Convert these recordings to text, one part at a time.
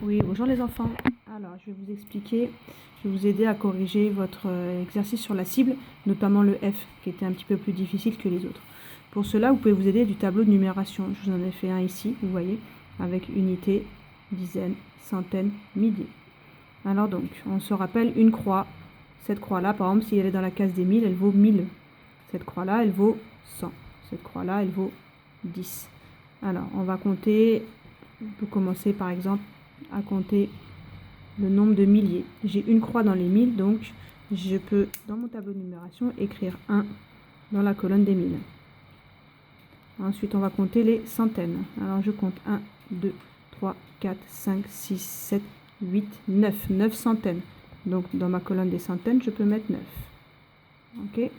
Oui, bonjour les enfants. Alors, je vais vous expliquer, je vais vous aider à corriger votre exercice sur la cible, notamment le F, qui était un petit peu plus difficile que les autres. Pour cela, vous pouvez vous aider du tableau de numération. Je vous en ai fait un ici, vous voyez, avec unité, dizaine, centaine, milliers. Alors donc, on se rappelle une croix. Cette croix-là, par exemple, si elle est dans la case des 1000, elle vaut 1000. Cette croix-là, elle vaut 100. Cette croix-là, elle vaut 10. Alors, on va compter, on peut commencer par exemple à compter le nombre de milliers. J'ai une croix dans les 1000, donc je peux, dans mon tableau de numération, écrire 1 dans la colonne des 1000. Ensuite, on va compter les centaines. Alors, je compte 1, 2, 3, 4, 5, 6, 7, 8, 9. 9 centaines. Donc, dans ma colonne des centaines, je peux mettre 9. Ok.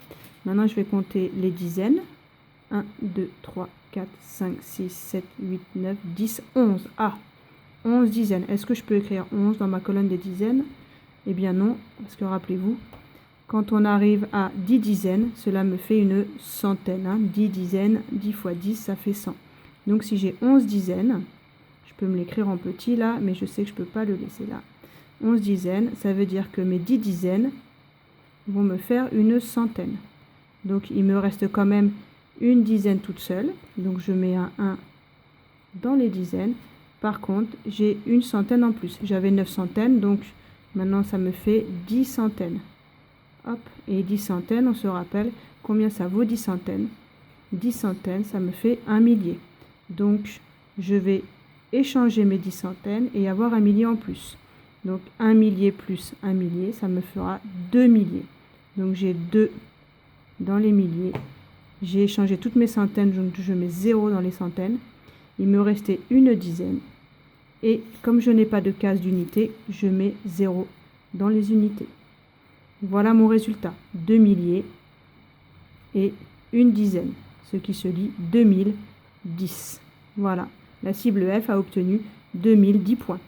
Maintenant, je vais compter les dizaines. 1, 2, 3, 4, 5, 6, 7, 8, 9, 10, 11. Ah, 11 dizaines. Est-ce que je peux écrire 11 dans ma colonne des dizaines? Eh bien non, parce que rappelez-vous, quand on arrive à 10 dizaines, cela me fait une centaine. 10 dizaines, 10 fois 10, ça fait 100. Donc si j'ai 11 dizaines, je peux me l'écrire en petit là, mais je sais que je ne peux pas le laisser là. 11 dizaines, ça veut dire que mes 10 dizaines vont me faire une centaine. Donc il me reste quand même une dizaine toute seule. Donc je mets un 1 dans les dizaines. Par contre, j'ai une centaine en plus. J'avais 9 centaines, donc maintenant ça me fait 10 centaines. Hop, et 10 centaines, on se rappelle combien ça vaut 10 centaines. 10 centaines, ça me fait un millier. Donc, je vais échanger mes 10 centaines et avoir un millier en plus. Donc, un millier plus un millier, ça me fera 2 milliers. Donc, j'ai 2 dans les milliers. J'ai échangé toutes mes centaines, donc je mets 0 dans les centaines. Il me restait une dizaine. Et comme je n'ai pas de case d'unité, je mets 0 dans les unités. Voilà mon résultat. 2 milliers et une dizaine, ce qui se dit 2010. Voilà, la cible F a obtenu 2010 points.